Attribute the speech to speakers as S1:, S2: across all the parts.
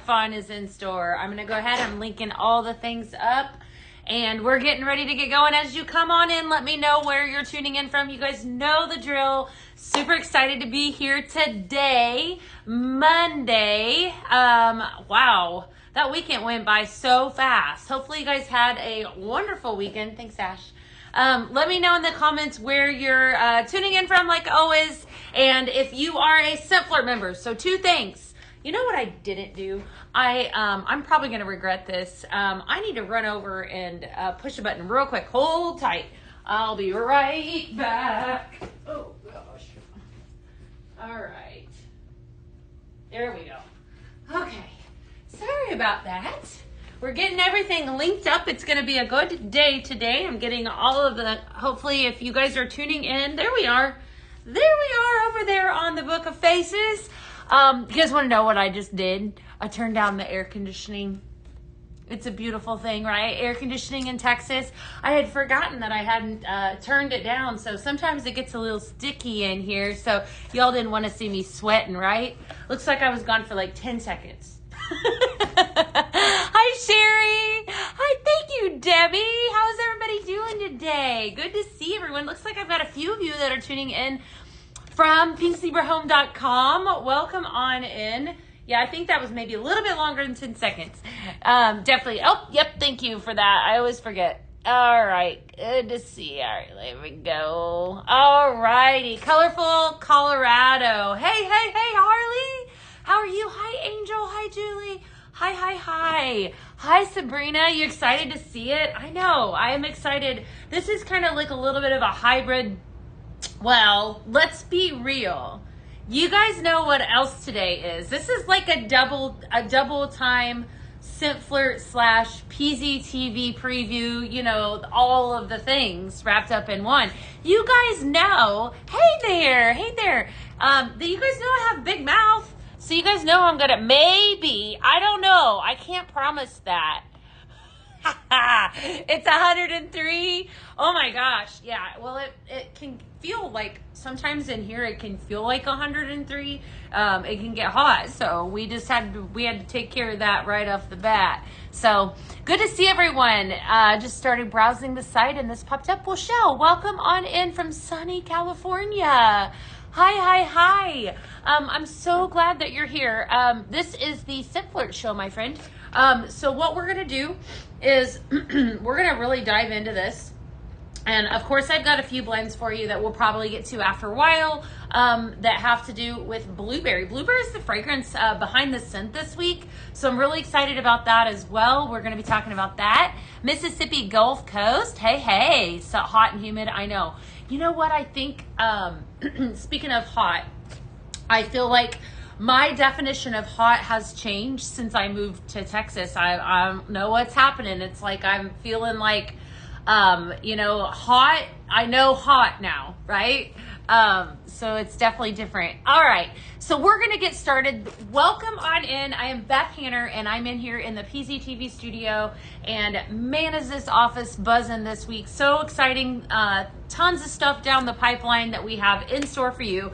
S1: fun is in store. I'm going to go ahead. I'm linking all the things up. And we're getting ready to get going. As you come on in, let me know where you're tuning in from. You guys know the drill. Super excited to be here today, Monday. Wow, that weekend went by so fast. Hopefully you guys had a wonderful weekend. Thanks, Ash. Let me know in the comments where you're tuning in from, like always. And if you are a Scentflirt member, so 2 things. You know what I didn't do? I'm probably going to regret this. I need to run over and push a button real quick. Hold tight. I'll be right back. Oh, gosh. All right. There we go. Okay. Sorry about that. We're getting everything linked up. It's going to be a good day today. I'm getting all of the, hopefully if you guys are tuning in, there we are. There we are over there on the Book of Faces. You guys want to know what I just did? I turned down the air conditioning. It's a beautiful thing, right? Air conditioning in Texas. I had forgotten that I hadn't turned it down, so sometimes it gets a little sticky in here, so y'all didn't want to see me sweating, right? Looks like I was gone for like 10 seconds. Hi, Sherry. Hi, thank you, Debbie. How's everybody doing today? Good to see everyone. Looks like I've got a few of you that are tuning in from pinkzebrahome.com. Welcome on in. Yeah, I think that was maybe a little bit longer than 10 seconds. Definitely. Oh, yep. Thank you for that. I always forget. All right. Good to see you. All right. There we go. All righty. Colorful Colorado. Hey, hey, hey, Harley. How are you? Hi, Angel. Hi, Julie. Hi, hi, hi. Hi, Sabrina. You excited to see it? I know. I am excited. This is kind of like a little bit of a hybrid. Well, let's be real. You guys know what else today is. This is like a double time Scentflirt / Pztv preview, you know, all of the things wrapped up in one. You guys know, hey there, you guys know I have a big mouth. So you guys know I'm gonna, maybe, I don't know, I can't promise that. It's 103. Oh my gosh. Yeah. Well, it can feel like sometimes in here it can feel like 103. It can get hot. So we had to take care of that right off the bat. So good to see everyone. Just started browsing the site and this popped up. Well, Shell, welcome on in from sunny California. Hi. I'm so glad that you're here. This is the Scentflirt show, my friend. So what we're going to do is we're going to really dive into this. And of course, I've got a few blends for you that we'll probably get to after a while that have to do with blueberry. Blueberry is the fragrance behind the scent this week. So I'm really excited about that as well. We're going to be talking about that. Mississippi Gulf Coast. Hey. So hot and humid. I know. You know what I think? Speaking of hot, I feel like my definition of hot has changed since I moved to Texas. I don't know what's happening. It's like I'm feeling like, hot. I know hot now, right? So it's definitely different. All right. So we're going to get started. Welcome on in. I am Beth Hanner, and I'm in here in the Pztv studio. And man, is this office buzzing this week. So exciting. Tons of stuff down the pipeline that we have in store for you,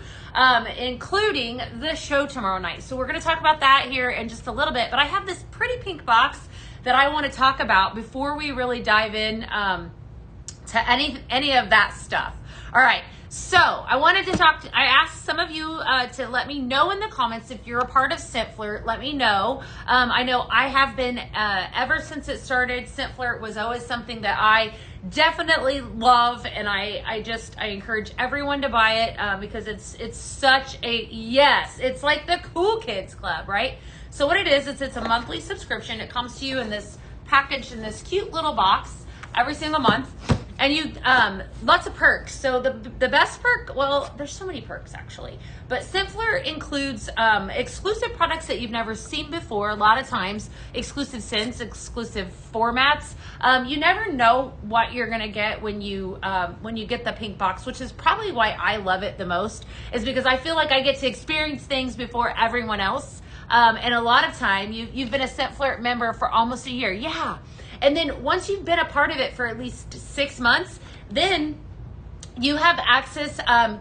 S1: including the show tomorrow night. So we're going to talk about that here in just a little bit. But I have this pretty pink box that I want to talk about before we really dive in to any of that stuff. All right. So I wanted to I asked some of you to let me know in the comments if you're a part of Scentflirt. Let me know. I know I have been, ever since it started, Scentflirt was always something that I definitely love, and I encourage everyone to buy it because it's such a, yes, it's like the cool kids club, right? So what it is, it's a monthly subscription. It comes to you in this package in this cute little box every single month. And you, lots of perks. So the best perk, well, there's so many perks actually, but Scentflirt includes exclusive products that you've never seen before. A lot of times, exclusive scents, exclusive formats. You never know what you're gonna get when you get the pink box, which is probably why I love it the most, is because I feel like I get to experience things before everyone else. And a lot of time, you've been a Scentflirt member for almost a year. Yeah. And then once you've been a part of it for at least 6 months, then you have access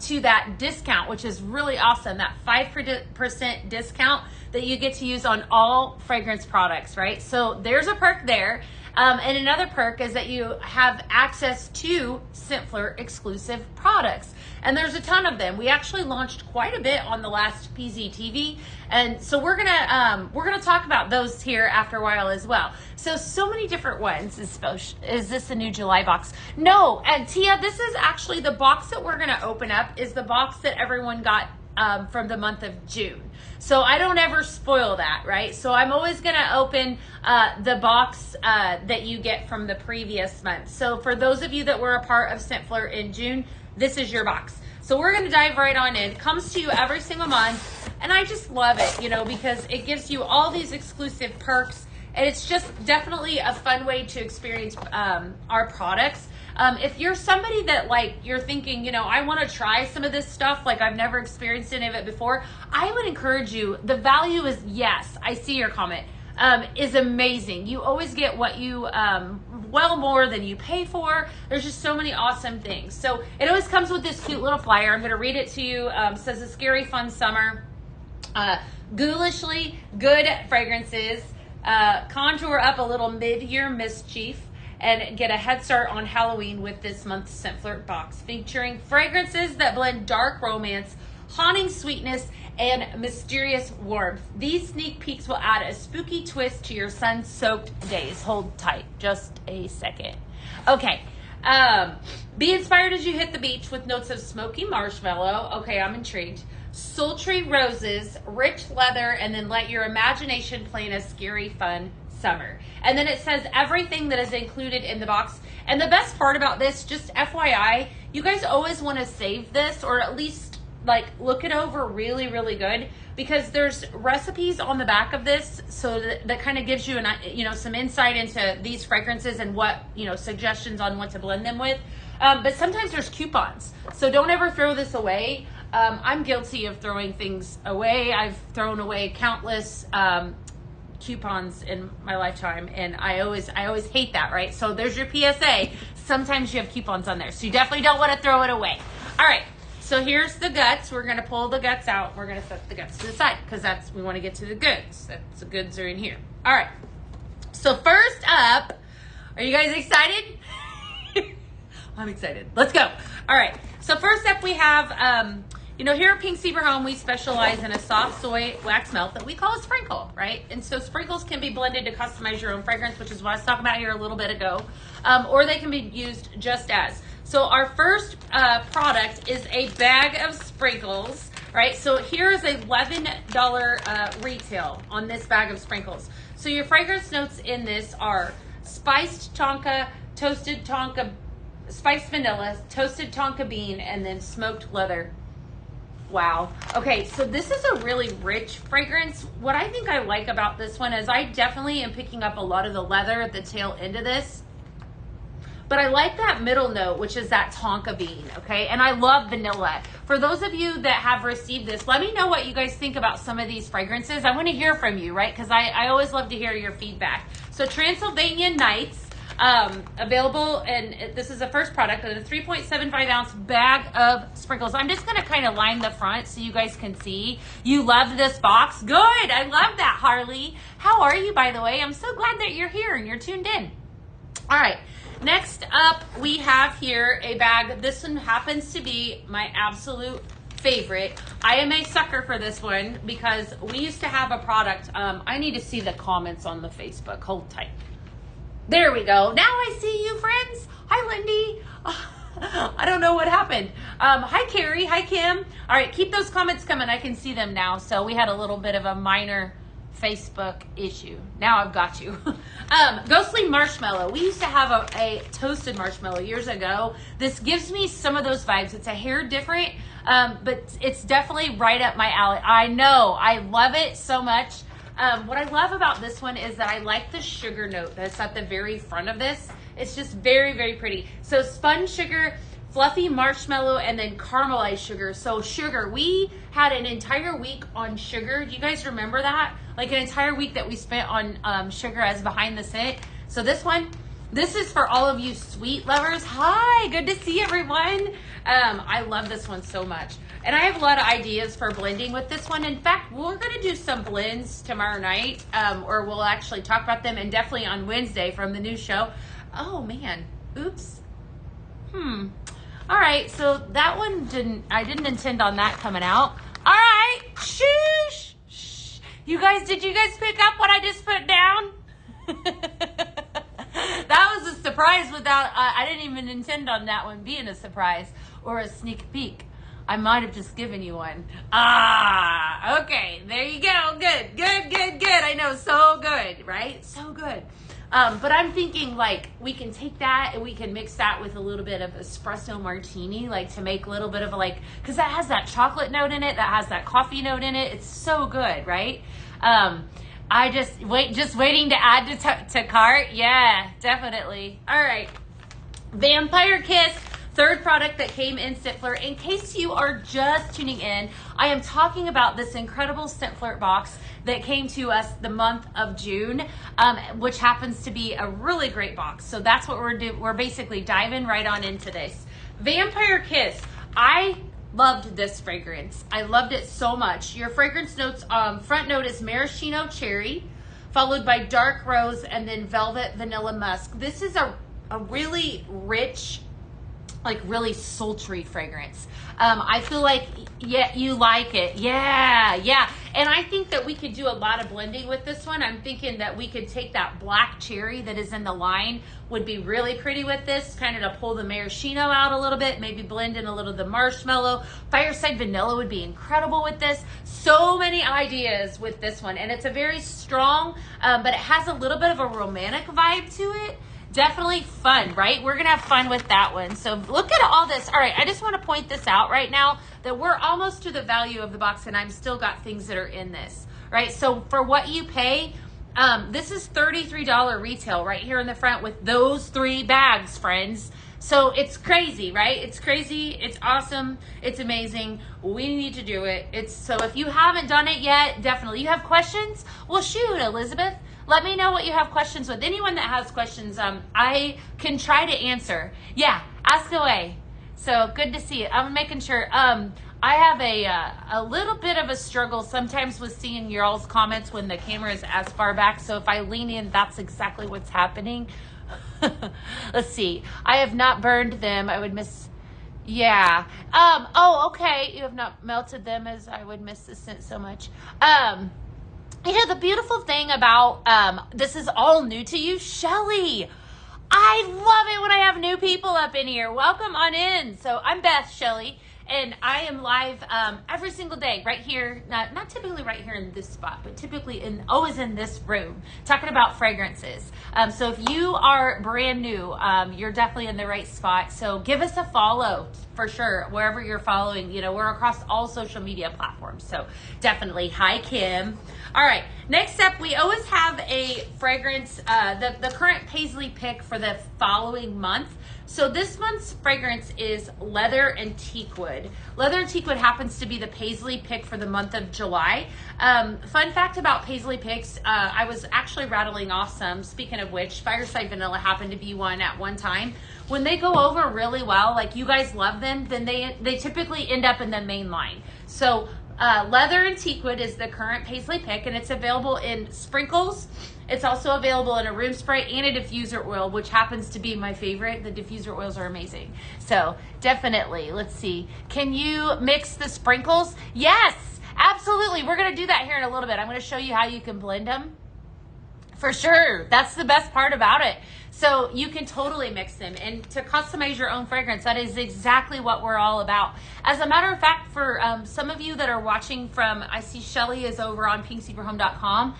S1: to that discount, which is really awesome, that 5% discount. that you get to use on all fragrance products, right? So there's a perk there. And another perk is that you have access to Scentflirt exclusive products. And there's a ton of them. We actually launched quite a bit on the last Pztv. And so we're gonna talk about those here after a while as well. So many different ones. Is this a new July box? No, and Tia, this is actually the box that we're gonna open up is the box that everyone got from the month of June. So I don't ever spoil that, right? So I'm always gonna open the box that you get from the previous month. So for those of you that were a part of Scentflirt in June, this is your box. So we're gonna dive right on in. It comes to you every single month, and I just love it, you know, because it gives you all these exclusive perks, and it's just definitely a fun way to experience our products. If you're somebody that like, you're thinking, you know, I want to try some of this stuff, like I've never experienced any of it before, I would encourage you. The value is, yes, I see your comment, is amazing. You always get what you, well more than you pay for. There's just so many awesome things. So it always comes with this cute little flyer. I'm going to read it to you. Says a scary fun summer, ghoulishly good fragrances, conjure up a little mid-year mischief, and get a head start on Halloween with this month's Scentflirt box, featuring fragrances that blend dark romance, haunting sweetness, and mysterious warmth. These sneak peeks will add a spooky twist to your sun-soaked days. Hold tight, just a second. Okay, be inspired as you hit the beach with notes of smoky marshmallow. Okay, I'm intrigued. Sultry roses, rich leather, and then let your imagination plan a scary, fun summer. And then it says everything that is included in the box. And the best part about this, just FYI, you guys always want to save this, or at least like look it over really, really good, because there's recipes on the back of this, so that kind of gives you an, you know, some insight into these fragrances and what, you know, suggestions on what to blend them with. But sometimes there's coupons, so don't ever throw this away. I'm guilty of throwing things away. I've thrown away countless coupons in my lifetime, and I always hate that, right? So there's your PSA. Sometimes you have coupons on there, so you definitely don't want to throw it away. All right, so here's the guts. We're gonna pull the guts out. We're gonna set the guts to the side because we want to get to the goods. The goods are in here. All right, so first up, are you guys excited? I'm excited. Let's go. All right, so first up we have you know, here at Pink Zebra Home, we specialize in a soft soy wax melt that we call a sprinkle, right? And so sprinkles can be blended to customize your own fragrance, which is what I was talking about here a little bit ago, or they can be used just as. So our first product is a bag of sprinkles, right? So here is a $11 retail on this bag of sprinkles. So your fragrance notes in this are spiced tonka, toasted tonka, spiced vanilla, toasted tonka bean, and then smoked leather. Wow. Okay, so this is a really rich fragrance. What I think I like about this one is I definitely am picking up a lot of the leather at the tail end of this. But I like that middle note, which is that tonka bean, okay? And I love vanilla. For those of you that have received this, let me know what you guys think about some of these fragrances. I want to hear from you, right? Because I always love to hear your feedback. So Transylvania Nights, available, and this is the first product in a 3.75 ounce bag of sprinkles. I'm just going to kind of line the front so you guys can see. You love this box. Good. I love that, Harley. How are you, by the way? I'm so glad that you're here and you're tuned in. All right. Next up, we have here a bag. This one happens to be my absolute favorite. I am a sucker for this one because we used to have a product. I need to see the comments on the Facebook. Hold tight. There we go. Now I see you, friends. Hi, Lindy. I don't know what happened. Hi, Carrie. Hi, Kim. All right, keep those comments coming. I can see them now. So we had a little bit of a minor Facebook issue. Now I've got you. Ghostly marshmallow. We used to have a toasted marshmallow years ago. This gives me some of those vibes. It's a hair different, but it's definitely right up my alley. I know. I love it so much. What I love about this one is that I like the sugar note that's at the very front of this. It's just very, very pretty. So spun sugar, fluffy marshmallow, and then caramelized sugar. So sugar, we had an entire week on sugar. Do you guys remember that? Like an entire week that we spent on sugar as behind the scent. So this one, this is for all of you sweet lovers. Hi, good to see everyone. I love this one so much. And I have a lot of ideas for blending with this one. In fact, we're going to do some blends tomorrow night, or we'll actually talk about them, and definitely on Wednesday from the new show. Oh man, oops. All right, so that one I didn't intend on that coming out. All right, shh. You guys, did you guys pick up what I just put down? That was a surprise without, I didn't even intend on that one being a surprise or a sneak peek. I might have just given you one. Okay, there you go. Good. I know, so good, right? So good. But I'm thinking like we can take that and we can mix that with a little bit of espresso martini, like to make a little bit of a like, because that has that chocolate note in it, that has that coffee note in it. It's so good, right? I just waiting to add to cart. Yeah, definitely. All right, Vampire Kiss. Third product that came in Scentflirt. In case you are just tuning in, I am talking about this incredible Scentflirt box that came to us the month of June, which happens to be a really great box. So that's what we're doing. We're basically diving right on into this. Vampire Kiss. I loved this fragrance. I loved it so much. Your fragrance notes, front note is maraschino cherry, followed by dark rose, and then velvet vanilla musk. This is a really rich, like really sultry fragrance. I feel like, yeah, you like it. Yeah. And I think that we could do a lot of blending with this one. I'm thinking that we could take that black cherry that is in the line, would be really pretty with this, kind of to pull the maraschino out a little bit, maybe blend in a little of the marshmallow. Fireside vanilla would be incredible with this. So many ideas with this one. And it's a very strong, but it has a little bit of a romantic vibe to it. Definitely fun, right? We're going to have fun with that one. So look at all this. All right, I just want to point this out right now that we're almost to the value of the box and I've still got things that are in this, right? So for what you pay, this is $33 retail right here in the front with those 3 bags, friends. So it's crazy, right? It's crazy. It's awesome. It's amazing. We need to do it. So if you haven't done it yet, definitely. You have questions? Well, shoot, Elizabeth. Let me know what you have questions with. Anyone that has questions, I can try to answer. Yeah, ask away. So good to see you. I'm making sure. I have a little bit of a struggle sometimes with seeing your all's comments when the camera is as far back. So if I lean in, that's exactly what's happening. Let's see. I have not burned them. I would miss. Yeah. Oh, okay. You have not melted them, as I would miss the scent so much. You know, the beautiful thing about, this is all new to you, Shelly. I love it when I have new people up in here. Welcome on in. So I'm Beth, Shelly, and I am live every single day right here. Not typically right here in this spot, but typically always in this room, talking about fragrances. So if you are brand new, you're definitely in the right spot. So give us a follow for sure, wherever you're following. You know, we're across all social media platforms. So definitely. Hi, Kim. All right, next up, we always have a fragrance, the current Paisley pick for the following month. So this month's fragrance is Leather and Teakwood. Leather and Teakwood happens to be the Paisley pick for the month of July. Fun fact about Paisley picks, I was actually rattling off some. Speaking of which, Fireside Vanilla happened to be one at one time. When they go over really well, like you guys love them, then they typically end up in the main line. So Leather and Teakwood is the current Paisley pick, and it's available in sprinkles. It's also available in a room spray and a diffuser oil, which happens to be my favorite. The diffuser oils are amazing. So definitely, let's see. Can you mix the sprinkles? Yes, absolutely. We're going to do that here in a little bit. I'm going to show you how you can blend them. For sure. That's the best part about it. So you can totally mix them, and to customize your own fragrance, that is exactly what we're all about. As a matter of fact, for some of you that are watching from, I see Shelly is over on pinkseaforhome.com.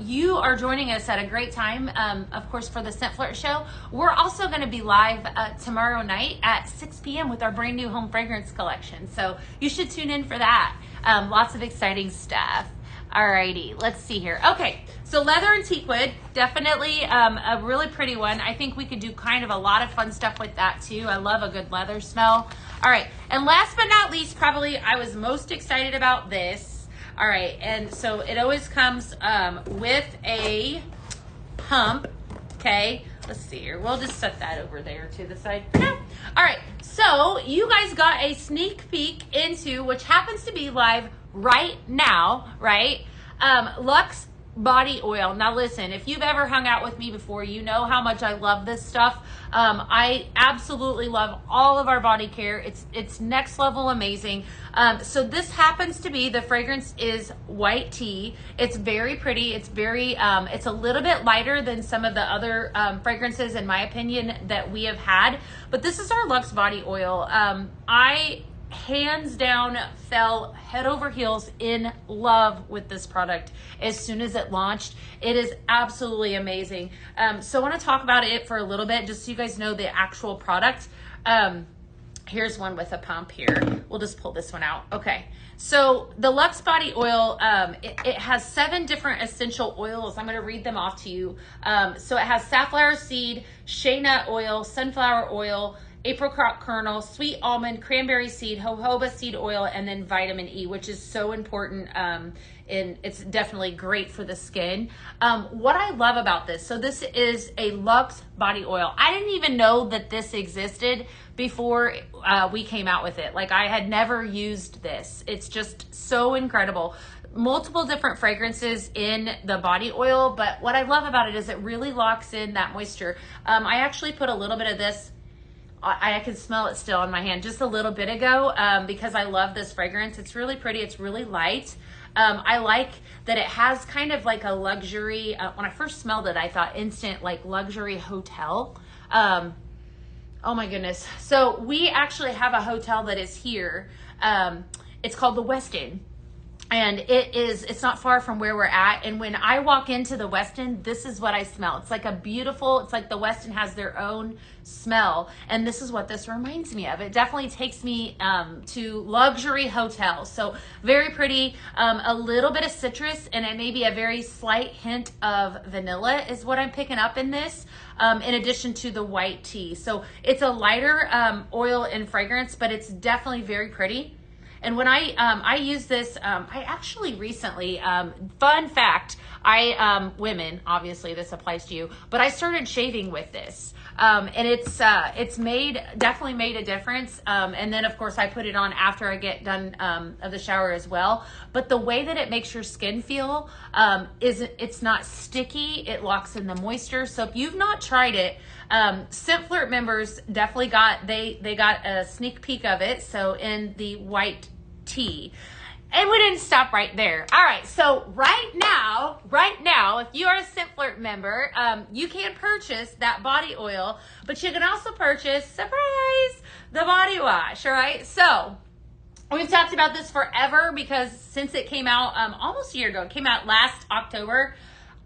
S1: You are joining us at a great time, of course, for the Scentflirt show. We're also going to be live tomorrow night at 6 p.m. with our brand new home fragrance collection. So you should tune in for that. Lots of exciting stuff. Alrighty, let's see here. Okay, so Leather and Teakwood, definitely a really pretty one. I think we could do kind of a lot of fun stuff with that too. I love a good leather smell. All right, and last but not least, probably I was most excited about this. All right, and so it always comes with a pump, okay? Let's see here. We'll just set that over there to the side. No. All right, so you guys got a sneak peek into, which happens to be live right now, right? Lux body oil. Now listen, if you've ever hung out with me before, you know how much I love this stuff. I absolutely love all of our body care. It's next level amazing. So this happens to be, the fragrance is white tea. It's very pretty. It's very, it's a little bit lighter than some of the other fragrances, in my opinion, that we have had. But this is our Lux body oil. I hands down fell head over heels in love with this product as soon as it launched. It is absolutely amazing. So I want to talk about it for a little bit, just so you guys know the actual product. Here's one with a pump here. We'll just pull this one out. Okay. So the Lux body oil, it has 7 different essential oils. I'm going to read them off to you. So it has safflower seed, shea nut oil, sunflower oil, apricot kernel, sweet almond, cranberry seed, jojoba seed oil, and then vitamin E, which is so important. And it's definitely great for the skin. What I love about this, so this is a Lux body oil. I didn't even know that this existed before we came out with it. Like, I had never used this. It's just so incredible. Multiple different fragrances in the body oil, but what I love about it is it really locks in that moisture. I actually put a little bit of this, I can smell it still on my hand just a little bit ago, because I love this fragrance. It's really pretty. It's really light. I like that it has kind of like a luxury, when I first smelled it, I thought instant like luxury hotel. Oh my goodness. So we actually have a hotel that is here. It's called the Westin. And it's not far from where we're at. And when I walk into the Westin, this is what I smell. It's like it's like the Westin has their own smell. And this is what this reminds me of. It definitely takes me to luxury hotels. So very pretty, a little bit of citrus, and it may be a very slight hint of vanilla is what I'm picking up in this, in addition to the white tea. So it's a lighter oil and fragrance, but it's definitely very pretty. And when I use this, I actually recently, fun fact, women, obviously this applies to you, but I started shaving with this. And it's definitely made a difference. And then of course I put it on after I get done, of the shower as well. But the way that it makes your skin feel, it's not sticky. It locks in the moisture. So if you've not tried it, Scentflirt members definitely they got a sneak peek of it. So in the white tea. And we didn't stop right there. All right, so right now, if you are a Scentflirt member, you can purchase that body oil, but you can also purchase, surprise, the body wash, all right? So we've talked about this forever because since it came out almost a year ago, it came out last October.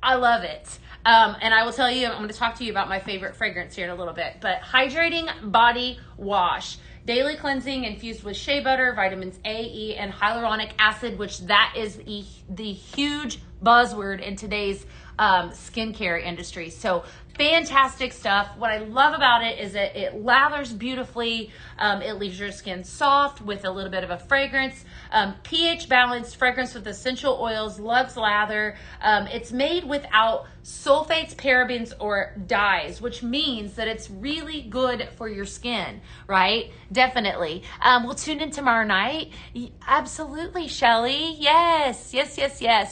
S1: I love it. And I will tell you, I'm going to talk to you about my favorite fragrance here in a little bit, but hydrating body wash. Daily cleansing infused with shea butter, vitamins A, E, and hyaluronic acid, which that is the huge buzzword in today's skincare industry. So fantastic stuff. What I love about it is that it lathers beautifully. It leaves your skin soft with a little bit of a fragrance. pH balanced fragrance with essential oils, Lux lather. It's made without sulfates, parabens, or dyes, which means that it's really good for your skin, right? Definitely. We'll tune in tomorrow night. Absolutely, Shelly. Yes.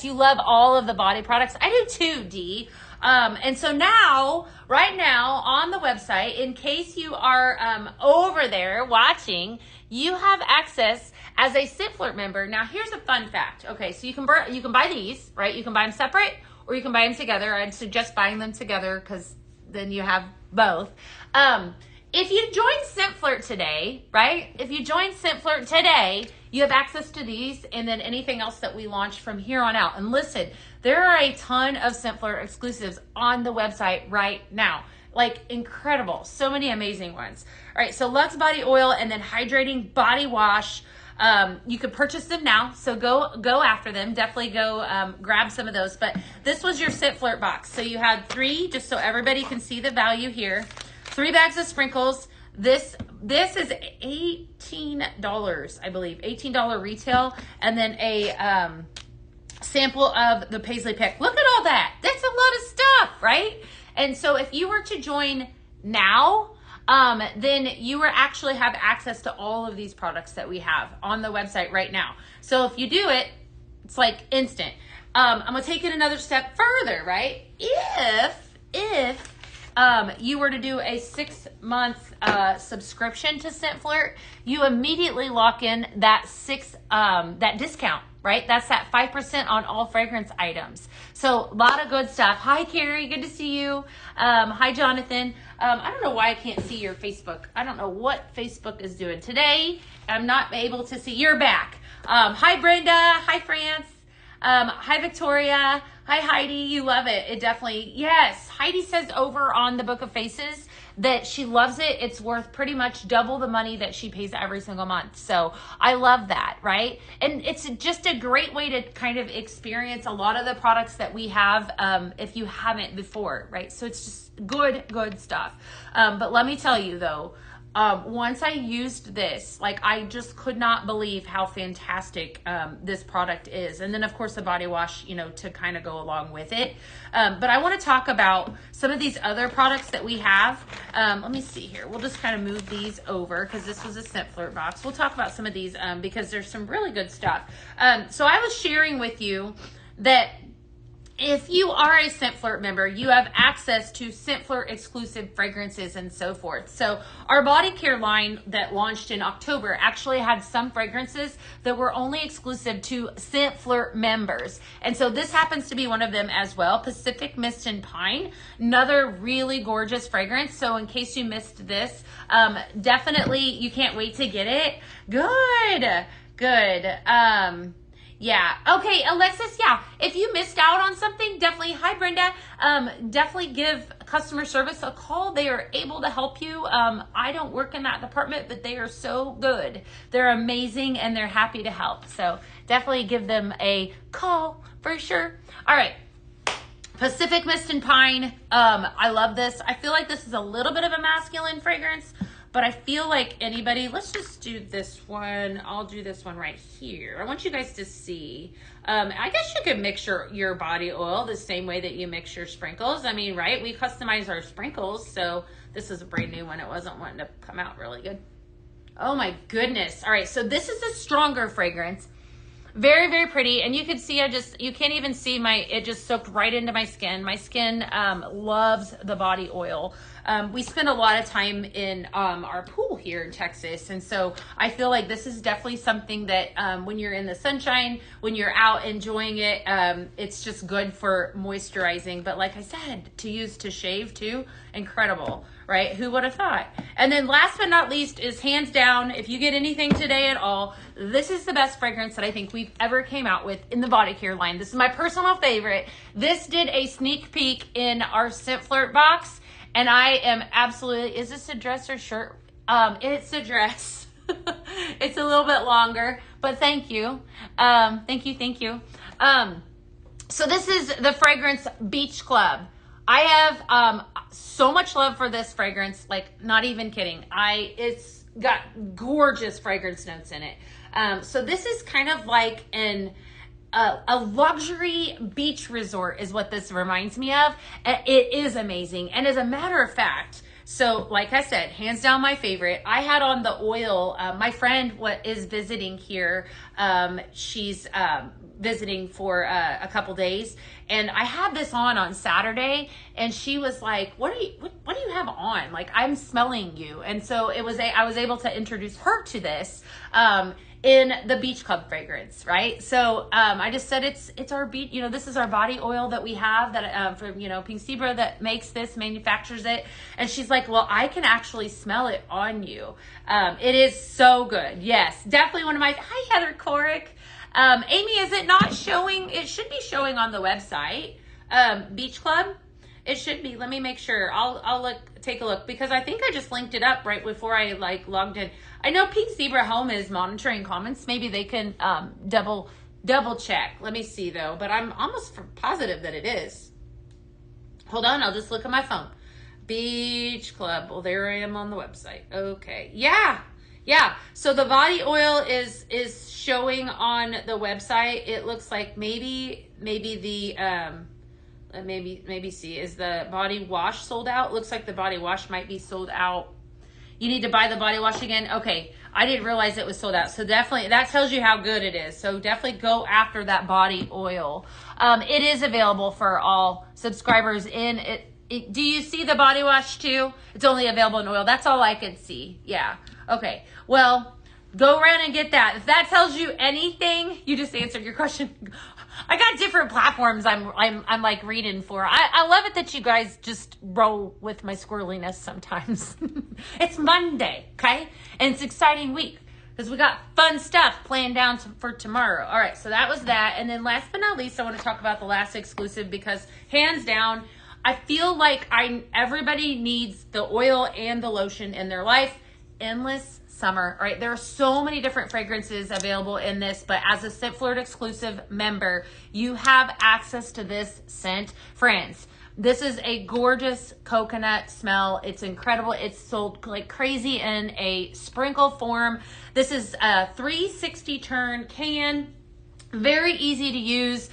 S1: You love all of the body products. I do too, Dee. And so now, right now on the website, in case you are over there watching, you have access as a Scentflirt member. Now here's a fun fact. Okay, so you can buy these, right? You can buy them separate or you can buy them together. I'd suggest buying them together because then you have both. If you join Scentflirt today, right? If you join Scentflirt today, you have access to these and then anything else that we launch from here on out. And listen, there are a ton of Scentflirt exclusives on the website right now. Like incredible. So many amazing ones. All right, so Lux body oil and then hydrating body wash. You can purchase them now, so go after them. Definitely go grab some of those. But this was your Scentflirt box. So you had 3, just so everybody can see the value here. 3 bags of sprinkles. This is $18, I believe, $18 retail, and then a sample of the Paisley Pick. Look at all that. That's a lot of stuff, right? And so if you were to join now, then you will actually have access to all of these products that we have on the website right now. So if you do it, it's like instant. I'm gonna take it another step further, right? If you were to do a 6-month subscription to Scentflirt, you immediately lock in that that discount, right? That's that 5% on all fragrance items. So a lot of good stuff. Hi, Carrie. Good to see you. Hi, Jonathan. I don't know why I can't see your Facebook. I don't know what Facebook is doing today. I'm not able to see. You're back. Hi, Brenda. Hi, France. Hi, Victoria. Hi, Heidi. You love it. It definitely, yes. Heidi says over on the Book of Faces that she loves it. It's worth pretty much double the money that she pays every single month. So I love that, right? And it's just a great way to kind of experience a lot of the products that we have if you haven't before, right? So it's just good stuff. But let me tell you though, once I used this, like I just could not believe how fantastic this product is. And then of course the body wash, you know, to kind of go along with it. But I want to talk about some of these other products that we have. Let me see here. We'll just kind of move these over because this was a Scentflirt box. We'll talk about some of these because there's some really good stuff. So I was sharing with you that if you are a Scentflirt member, you have access to Scentflirt exclusive fragrances and so forth. So our body care line that launched in October actually had some fragrances that were only exclusive to Scentflirt members. And so this happens to be one of them as well. Pacific Mist and Pine, another really gorgeous fragrance. So in case you missed this, definitely you can't wait to get it. Good. Yeah. Okay, Alexis, yeah. If you missed out on something, definitely, hi Brenda, definitely give customer service a call. They are able to help you. I don't work in that department, but they are so good. They're amazing and they're happy to help. So definitely give them a call for sure. All right. Pacific Mist and Pine. I love this. I feel like this is a little bit of a masculine fragrance, but I feel like anybody, let's just do this one. I'll do this one right here. I want you guys to see. I guess you could mix your body oil the same way that you mix your sprinkles. I mean, right? We customize our sprinkles. So this is a brand new one. It wasn't wanting to come out really good. Oh my goodness. All right. So this is a stronger fragrance. Very, very pretty. And you can see, you can't even see it just soaked right into my skin. My skin loves the body oil. We spend a lot of time in our pool here in Texas. And so I feel like this is definitely something that when you're in the sunshine, when you're out enjoying it, it's just good for moisturizing. But like I said, to use to shave too, incredible, right? Who would have thought? And then last but not least is hands down, if you get anything today at all, this is the best fragrance that I think we've ever came out with in the body care line. This is my personal favorite. This did a sneak peek in our Scentflirt box. And I am absolutely, is this a dress or shirt? It's a dress. It's a little bit longer, but thank you. Thank you. So this is the fragrance Beach Club. I have so much love for this fragrance, like not even kidding. It's got gorgeous fragrance notes in it. So this is kind of like a luxury beach resort is what this reminds me of. It is amazing. And as a matter of fact, so like I said, hands down my favorite. I had on the oil. My friend is visiting here. She's visiting for a couple days, and I had this on Saturday, and she was like, what do you have on? Like, I'm smelling you. And so I was able to introduce her to this in the Beach Club fragrance, right? So I just said it's our beach, this is our body oil that we have that from Pztv that makes this, manufactures it. And she's like, well, I can actually smell it on you. It is so good. Yes, definitely one of my, hi Heather Corick. Amy, is it not showing? It should be showing on the website. Beach Club. It should be. Let me make sure. I'll take a look because I think I just linked it up right before I logged in. I know Pink Zebra Home is monitoring comments. Maybe they can double check. Let me see though, but I'm almost positive that it is. Hold on, I'll just look at my phone. Beach Club. Well, there I am on the website. Okay. Yeah. So the body oil is showing on the website. It looks like maybe the maybe see, is the body wash sold out? Looks like the body wash might be sold out. You need to buy the body wash again. Okay, I didn't realize it was sold out. So definitely, that tells you how good it is. So definitely go after that body oil. It is available for all subscribers in it. Do you see the body wash too? It's only available in oil. That's all I could see. Yeah. Okay. Well, go around and get that. If that tells you anything, you just answered your question. I got different platforms I'm like reading for. I love it that you guys just roll with my squirreliness sometimes. It's Monday, okay? And it's an exciting week because we got fun stuff planned down for tomorrow. All right, so that was that. And then last but not least, I want to talk about the last exclusive because hands down, I feel like everybody needs the oil and the lotion in their life. Endless Summer. All right, there are so many different fragrances available in this, but as a Scentflirt exclusive member, you have access to this scent. Friends, this is a gorgeous coconut smell. It's incredible. It's sold like crazy in a sprinkle form. This is a 360 turn can. Very easy to use.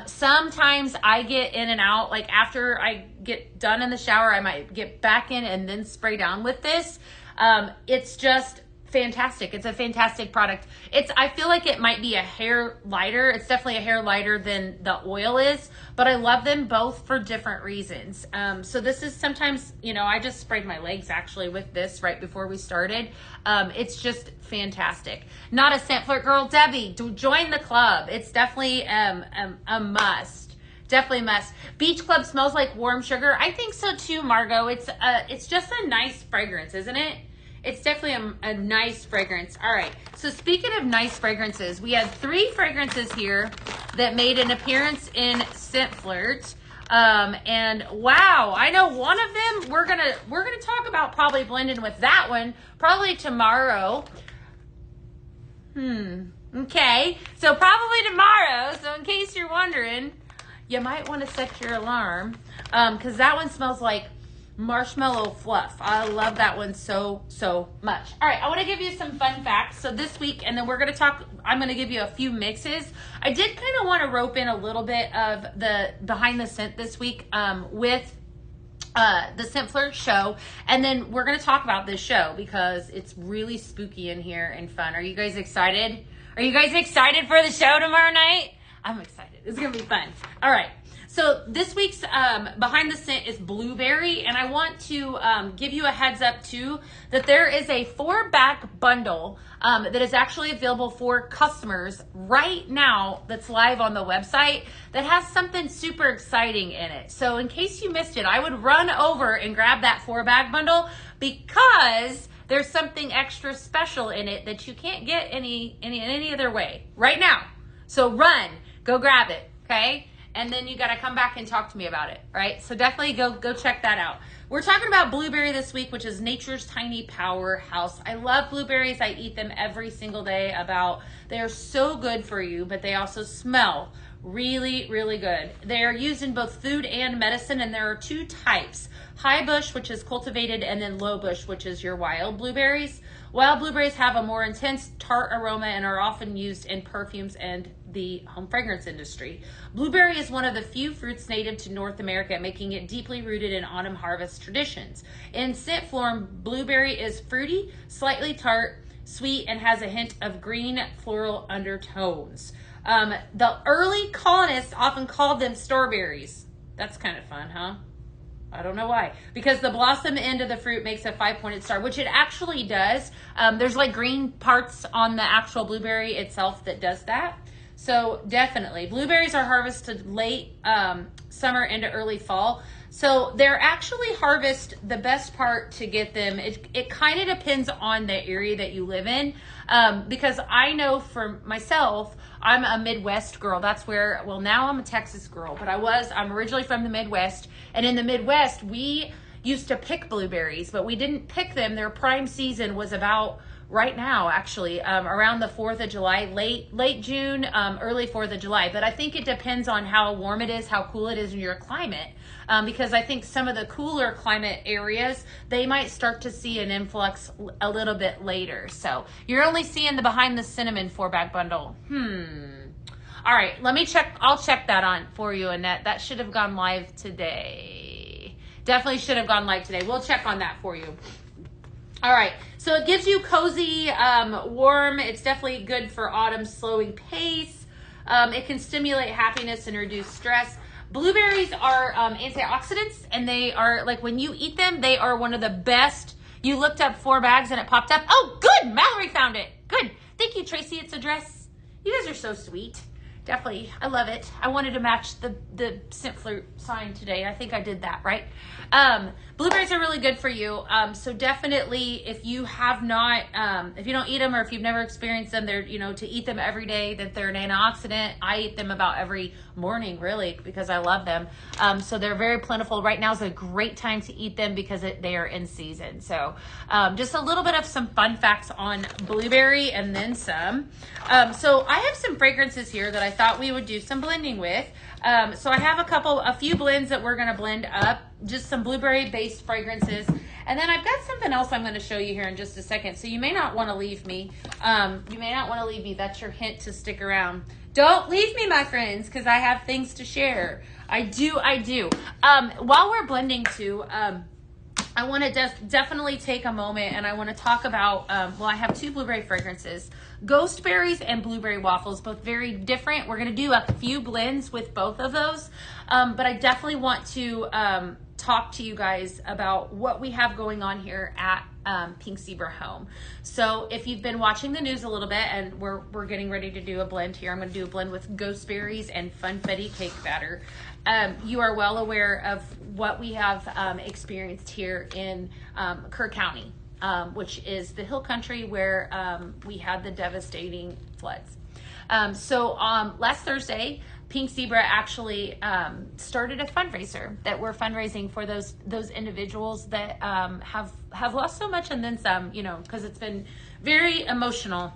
S1: Sometimes I get in and out, like after I get done in the shower, I might get back in and then spray down with this. It's just fantastic. It's a fantastic product. I feel like it might be a hair lighter. It's definitely a hair lighter than the oil is, but I love them both for different reasons. So this is sometimes, I just sprayed my legs actually with this right before we started. It's just fantastic. Not a Scentflirt girl, Debbie, join the club. It's definitely a must. Definitely a must. Beach Club smells like warm sugar. I think so too, Margot. It's just a nice fragrance, isn't it? It's definitely a nice fragrance. All right. So speaking of nice fragrances, we had 3 fragrances here that made an appearance in Scentflirt. And wow, I know one of them we're gonna talk about probably blending with that one probably tomorrow. Okay. So probably tomorrow. So in case you're wondering, you might want to set your alarm because that one smells like marshmallow fluff. I love that one so much. All right, I want to give you some fun facts. So this week, and then I'm going to give you a few mixes. I did kind of want to rope in a little bit of the behind the scent this week with the Scentflirt show, and then we're going to talk about this show because it's really spooky in here and fun. Are you guys excited? Are you guys excited for the show tomorrow night? I'm excited. It's going to be fun. All right. So this week's Behind the Scent is blueberry, and I want to give you a heads up too that there is a 4-bag bundle that is actually available for customers right now that's live on the website that has something super exciting in it. So in case you missed it, I would run over and grab that 4-bag bundle because there's something extra special in it that you can't get any other way right now. So run, go grab it, okay? And then you got to come back and talk to me about it, right? So definitely go check that out. We're talking about blueberry this week, which is nature's tiny powerhouse. I love blueberries. I eat them every single day. They are so good for you, but they also smell really, really good. They are used in both food and medicine, and there are 2 types. High bush, which is cultivated, and then low bush, which is your wild blueberries. Wild blueberries have a more intense tart aroma and are often used in perfumes and the home fragrance industry. Blueberry is one of the few fruits native to North America, making it deeply rooted in autumn harvest traditions. In scent form, blueberry is fruity, slightly tart, sweet, and has a hint of green floral undertones. The early colonists often called them starberries. That's kind of fun, huh? I don't know why. Because the blossom end of the fruit makes a 5-pointed star, which it actually does. There's like green parts on the actual blueberry itself that does that. So definitely. Blueberries are harvested late summer into early fall. So they're actually the best part to get them. It kind of depends on the area that you live in. Because I know for myself, I'm a Midwest girl. That's where, well, now I'm a Texas girl, but I'm originally from the Midwest. And in the Midwest, we used to pick blueberries, but we didn't pick them. Their prime season was about right now, actually, around the 4th of July, late June, early 4th of July. But I think it depends on how warm it is, how cool it is in your climate. Because I think some of the cooler climate areas, they might start to see an influx a little bit later. So you're only seeing the Behind the Cinnamon 4-bag bundle. All right, I'll check that on for you, Annette. That should have gone live today. Definitely should have gone live today. We'll check on that for you. All right, so it gives you cozy, warm. It's definitely good for autumn's slowing pace. It can stimulate happiness and reduce stress. Blueberries are antioxidants, and they are, like, when you eat them, they are one of the best. You looked up 4 bags and it popped up. Oh, good. Mallory found it. Good. Thank you, Tracy. It's a dress. You guys are so sweet. Definitely. I love it. I wanted to match the Scentflirt sign today. I think I did that, right? Blueberries are really good for you. So definitely, if you have not, if you don't eat them, or if you've never experienced them, they're, to eat them every day, that they're an antioxidant. I eat them about every morning, really, because I love them. So they're very plentiful. Right now is a great time to eat them because they are in season. So just a little bit of some fun facts on blueberry and then some. So I have some fragrances here that I thought we would do some blending with. So I have a few blends that we're going to blend up, just some blueberry based fragrances. And then I've got something else I'm going to show you here in just a second. So you may not want to leave me. That's your hint to stick around. Don't leave me, my friends, because I have things to share. I do. While we're blending too, I want to definitely take a moment, and I want to talk about, I have 2 blueberry fragrances, ghost berries and blueberry waffles, both very different. We're going to do a few blends with both of those, but I definitely want to talk to you guys about what we have going on here at Pink Zebra Home. So if you've been watching the news a little bit, and we're getting ready to do a blend here, I'm going to do a blend with ghost berries and funfetti cake batter. You are well aware of what we have experienced here in Kerr County, which is the hill country where we had the devastating floods. So last Thursday, Pink Zebra actually started a fundraiser that we're fundraising for those individuals that have lost so much and then some, because it's been very emotional,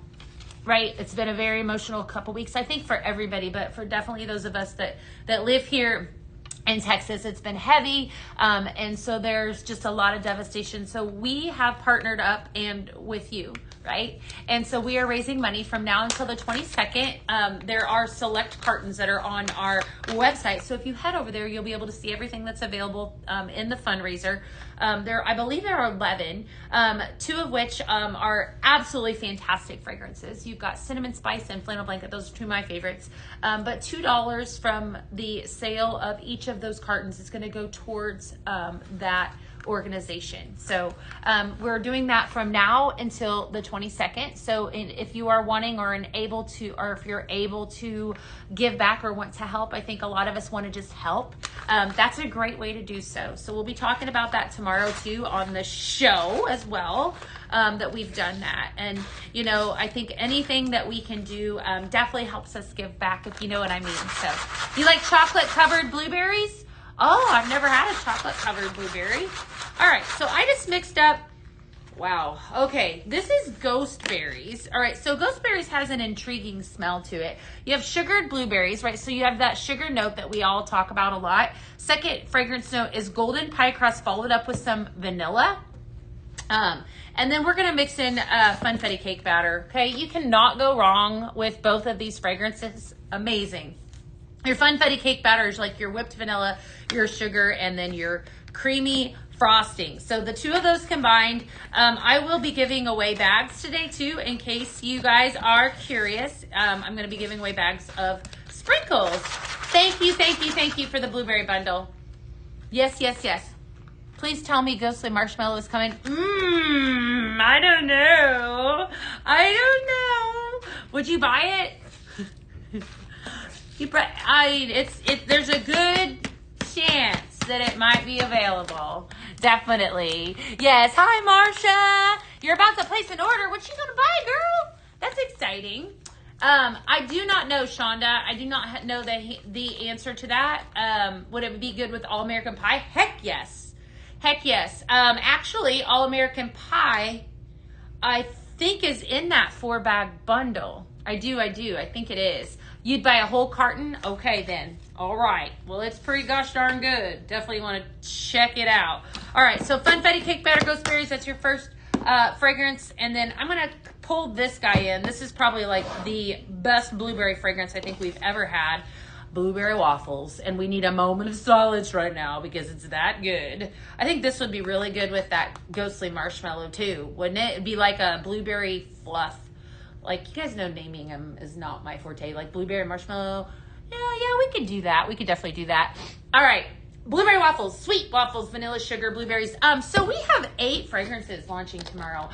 S1: right? It's been a very emotional couple weeks, I think, for everybody, but for definitely those of us that live here in Texas, it's been heavy. And so there's just a lot of devastation. So we have partnered up and with you, right? And so we are raising money from now until the 22nd. There are select cartons that are on our website. So if you head over there, you'll be able to see everything that's available in the fundraiser. I believe there are 11, 2 of which are absolutely fantastic fragrances. You've got cinnamon spice and flannel blanket. Those are 2 of my favorites. But $2 from the sale of each of those cartons is going to go towards that organization. So we're doing that from now until the 22nd. So if you are wanting or if you're able to give back or want to help, I think a lot of us want to just help. That's a great way to do so. So we'll be talking about that tomorrow too on the show as well, that we've done that. And, I think anything that we can do definitely helps us give back, if you know what I mean. So you like chocolate covered blueberries? Oh, I've never had a chocolate covered blueberry. All right, so I just mixed up, wow. Okay, this is ghost berries. All right, so ghost berries has an intriguing smell to it. You have sugared blueberries, right? So you have that sugar note that we all talk about a lot. Second fragrance note is golden pie crust followed up with some vanilla. And then we're going to mix in funfetti cake batter. Okay, you cannot go wrong with both of these fragrances. Amazing. Your funfetti cake batter is like your whipped vanilla, your sugar, and then your creamy frosting. So the 2 of those combined, I will be giving away bags today too, in case you guys are curious. I'm going to be giving away bags of sprinkles. Thank you for the blueberry bundle. Yes. Please tell me Ghostly Marshmallow is coming. I don't know. Would you buy it? There's a good chance that it might be available. Definitely. Yes. Hi, Marcia. You're about to place an order. What you gonna buy, girl? That's exciting. I do not know, Shonda. I do not know the answer to that. Would it be good with All American Pie? Heck yes. Actually, All American Pie, I think, is in that 4-bag bundle. I do. I think it is. You'd buy a whole carton? Okay, then. All right. Well, it's pretty gosh darn good. Definitely want to check it out. All right. So funfetti cake batter ghost berries. That's your first fragrance. And then I'm going to pull this guy in. This is probably like the best blueberry fragrance I think we've ever had. blueberry waffles, and we need a moment of silence right now because it's that good. I think this would be really good with that ghostly marshmallow too, wouldn't it? It'd be like a blueberry fluff. Like, you guys know naming them is not my forte. Like blueberry marshmallow. Yeah, we could do that. We could definitely do that. All right. Blueberry waffles, sweet waffles, vanilla sugar, blueberries. So we have 8 fragrances launching tomorrow.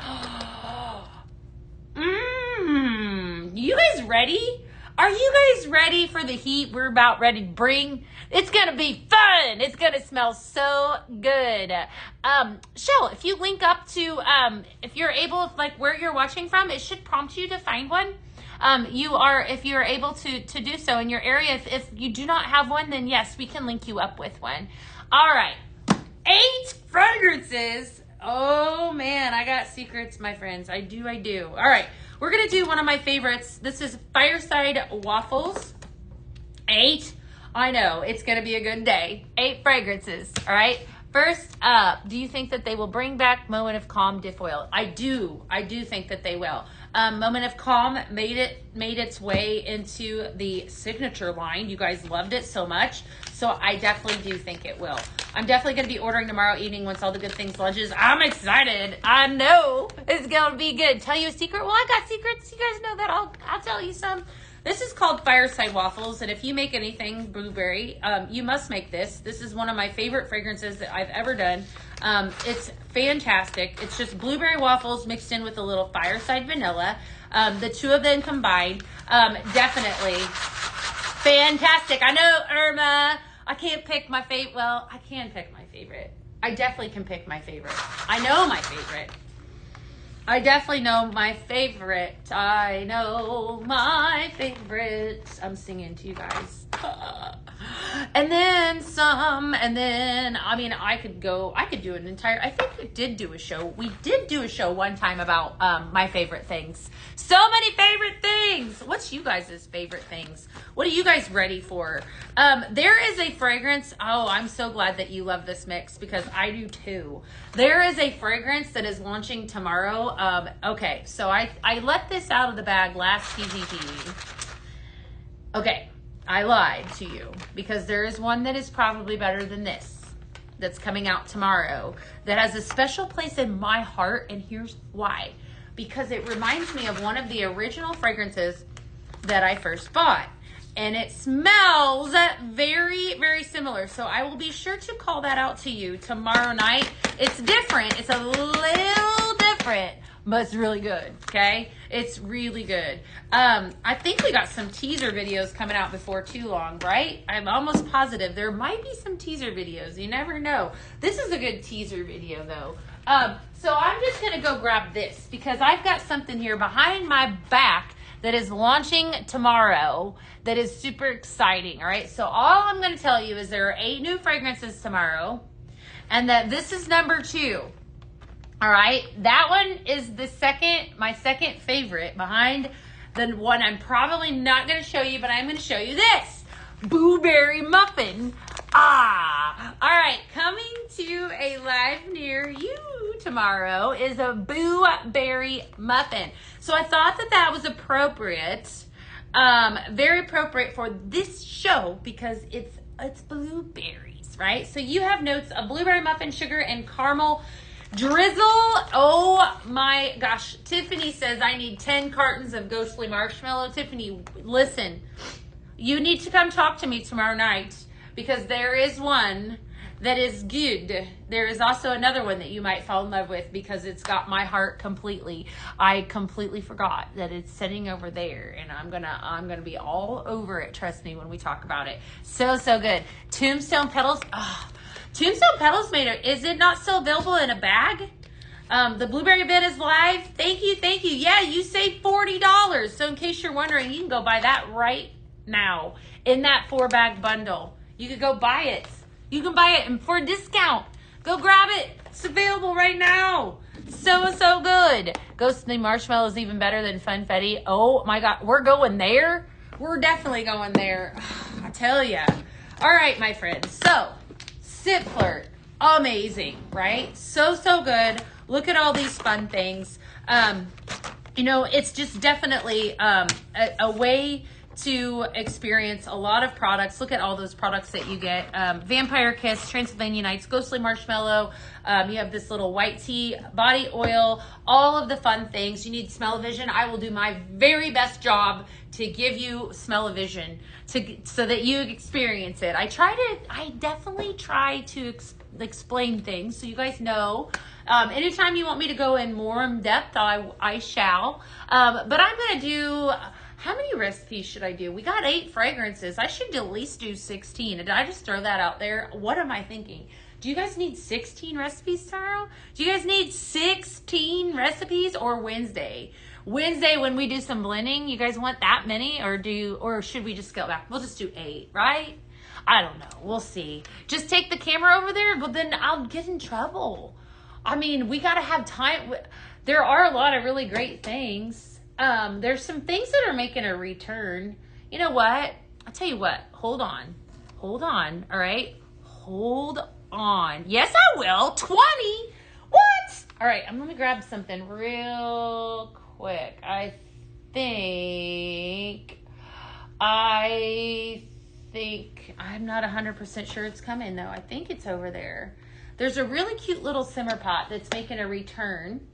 S1: You guys ready? Are you guys ready for the heat we're about ready to bring? It's going to be fun. It's going to smell so good. Shell, if you link up to, if you're able, like where you're watching from, it should prompt you to find one. If you're able to do so in your area. If you do not have one, then yes, we can link you up with one. All right. 8 fragrances. Oh man, I got secrets, my friends. I do. All right. We're going to do one of my favorites. This is Fireside Waffles. 8. I know, it's going to be a good day. 8 fragrances, all right? First up, do you think that they will bring back Moment of Calm Diff Oil? I do think that they will. Moment of Calm made its way into the signature line. You guys loved it so much. So I definitely do think it will. I'm definitely going to be ordering tomorrow evening once all the good things lunches. I'm excited. I know it's going to be good. Tell you a secret? Well, I got secrets. You guys know that. I'll tell you some. This is called Fireside Waffles, and if you make anything blueberry, you must make this. This is one of my favorite fragrances that I've ever done. It's fantastic. It's just blueberry waffles mixed in with a little Fireside vanilla. The two of them combined, definitely fantastic. I know, Irma, I can't pick my favorite. Well, I can pick my favorite. I definitely can pick my favorite. I know my favorite. I definitely know my favorite. I know my favorite. I'm singing to you guys. And then some, and then, I mean, I could do an entire, I think we did do a show one time about my favorite things. So many favorite things. What's you guys' favorite things? What are you guys ready for? There is a fragrance. Oh, I'm so glad that you love this mix because I do too. There is a fragrance that is launching tomorrow. Okay, so I let this out of the bag last Pztv. Okay, I lied to you because there is one that is probably better than this that's coming out tomorrow that has a special place in my heart, and here's why. Because it reminds me of one of the original fragrances that I first bought. And it smells very, very similar. So I will be sure to call that out to you tomorrow night. It's different. It's a little different, but it's really good, okay? It's really good. I think we got some teaser videos coming out before too long, right? I'm almost positive there might be some teaser videos. You never know. This is a good teaser video, though. So I'm just going to go grab this because I've got something here behind my back that is launching tomorrow that is super exciting, all right? So all I'm going to tell you is there are 8 new fragrances tomorrow and that this is number 2. All right, that one is my second favorite behind the one I'm probably not going to show you, but I'm going to show you this blueberry muffin. All right, coming to a live near you tomorrow is a blueberry muffin. So I thought that was appropriate, very appropriate for this show because it's blueberries, right? So you have notes of blueberry muffin, sugar, and caramel drizzle. Oh my gosh. Tiffany says I need 10 cartons of ghostly marshmallow. Tiffany, listen, you need to come talk to me tomorrow night because there is one that is good. There is also another one that you might fall in love with because it's got my heart completely. I completely forgot that it's sitting over there, and I'm gonna be all over it. Trust me when we talk about it. So good. Tombstone petals. Tombstone petals is it not still available in a bag? The blueberry bit is live. Thank you. Yeah, you saved $40. So in case you're wondering, you can go buy that right now in that 4-bag bundle. You could go buy it. You can buy it for a discount. Go grab it. It's available right now. So good. Ghostly marshmallow is even better than funfetti. Oh my God, we're going there. We're definitely going there. I tell ya. All right, my friends. So, Scentflirt, amazing, right? So good. Look at all these fun things. It's just definitely a way to experience a lot of products. Look at all those products that you get. Vampire Kiss, Transylvania Nights, Ghostly Marshmallow. You have this little white tea, body oil, all of the fun things. You need smell-o-vision. I will do my very best job to give you smell-o-vision so that you experience it. I definitely try to explain things so you guys know. Anytime you want me to go in more in depth, I shall. But I'm going to do, how many recipes should I do? We got 8 fragrances. I should at least do 16. Did I just throw that out there? What am I thinking? Do you guys need 16 recipes tomorrow? Do you guys need 16 recipes or Wednesday? Wednesday when we do some blending, you guys want that many or should we just scale back? We'll just do 8, right? I don't know. We'll see. Just take the camera over there, but then I'll get in trouble. I mean, we got to have time. There are a lot of really great things. There's some things that are making a return. You know what? I'll tell you what. Hold on. All right. Hold on. Yes, I will. 20. What? All right. I'm going to grab something real quick. I think I'm not 100% sure it's coming though. I think it's over there. There's a really cute little simmer pot that's making a return.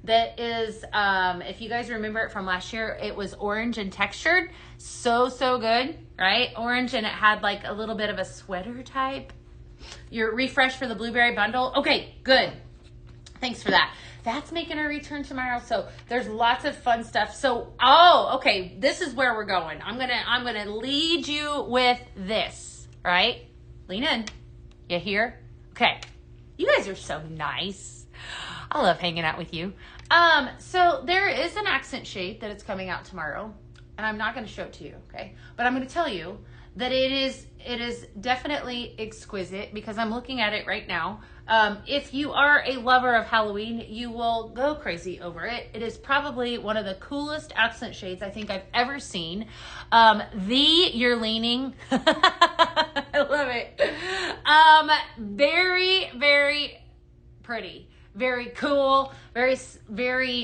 S1: That is, if you guys remember it from last year, it was orange and textured. So good, right? Orange, and it had like a little bit of a sweater type. Your refresh for the blueberry bundle. Okay, good. Thanks for that. That's making a return tomorrow. So there's lots of fun stuff. So, okay. This is where we're going. I'm gonna lead you with this, right? Lean in. You hear? Okay. You guys are so nice. I love hanging out with you. So there is an accent shade that is coming out tomorrow, and I'm not going to show it to you, okay? But I'm going to tell you that it is definitely exquisite because I'm looking at it right now. If you are a lover of Halloween, you will go crazy over it. It is probably one of the coolest accent shades I think I've ever seen. You're leaning. I love it. Very, very pretty. Very cool, very,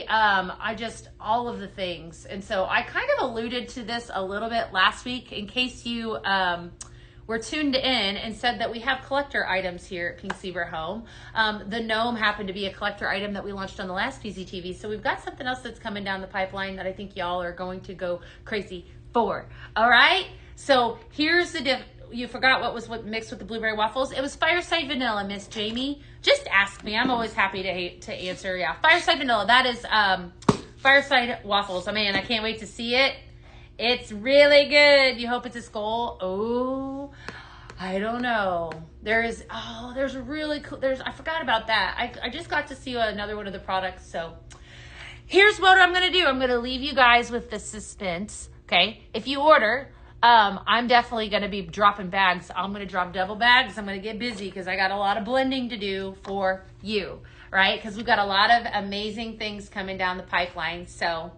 S1: all of the things. And so I kind of alluded to this a little bit last week in case you were tuned in and said that we have collector items here at Pztv Home. The gnome happened to be a collector item that we launched on the last Pztv. So we've got something else that's coming down the pipeline that I think y'all are going to go crazy for. All right. So here's the you forgot what mixed with the blueberry waffles. It was Fireside Vanilla, Miss Jamie. Just ask me. I'm always happy to answer. Yeah, Fireside Vanilla. That is Fireside Waffles. Oh, man, I can't wait to see it. It's really good. You hope it's a skull. Oh, I don't know. There's really cool. I forgot about that. I just got to see another one of the products. So here's what I'm going to do. I'm going to leave you guys with the suspense. Okay. If you order, I'm definitely going to be dropping bags. I'm going to drop double bags. I'm going to get busy because I got a lot of blending to do for you, right? Because we've got a lot of amazing things coming down the pipeline. So,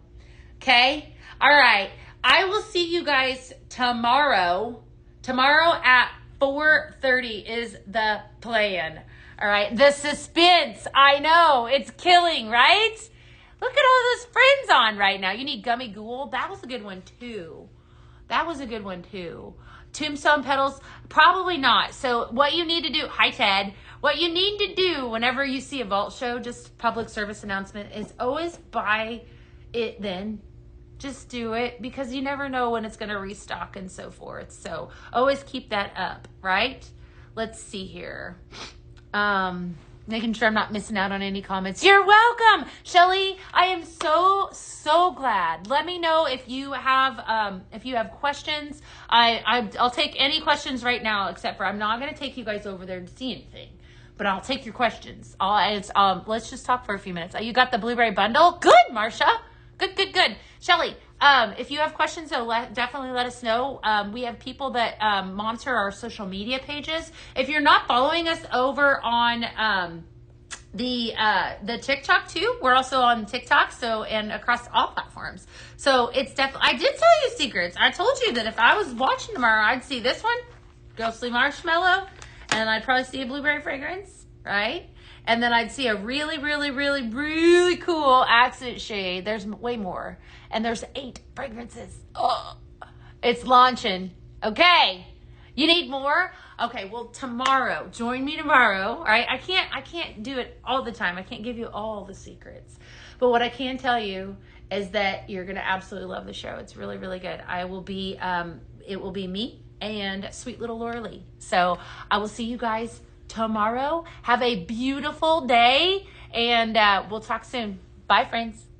S1: okay. All right. I will see you guys tomorrow. Tomorrow at 4:30 is the plan. All right. The suspense. I know. It's killing, right? Look at all those friends on right now. You need Gummy Ghoul. That was a good one too. Tombstone Petals, probably not. So what you need to do, hi Ted, what you need to do whenever you see a vault show, just public service announcement, is always buy it then. Just do it because you never know when it's going to restock and so forth. So always keep that up, right? Let's see here. Making sure I'm not missing out on any comments. You're welcome, Shelly. I am so glad. Let me know if you have questions. I'll take any questions right now, except for I'm not going to take you guys over there to see anything, but I'll take your questions. Let's just talk for a few minutes. You got the blueberry bundle? Good, Marsha. Good. Shelly, if you have questions, definitely let us know. We have people that monitor our social media pages. If you're not following us over on the TikTok too, we're also on TikTok, and across all platforms. So it's definitely, I did tell you secrets. I told you that if I was watching tomorrow, I'd see this one, Ghostly Marshmallow, and I'd probably see a blueberry fragrance, right? And then I'd see a really cool accent shade. There's way more. And there's 8 fragrances. Oh, It's launching. Okay. You need more? Okay, well tomorrow, join me tomorrow. All right. I can't do it all the time. I can't give you all the secrets. But what I can tell you is that you're going to absolutely love the show. It's really, really good. It will be me and sweet little Laura Lee. So I will see you guys tomorrow. Have a beautiful day, and we'll talk soon. Bye, friends.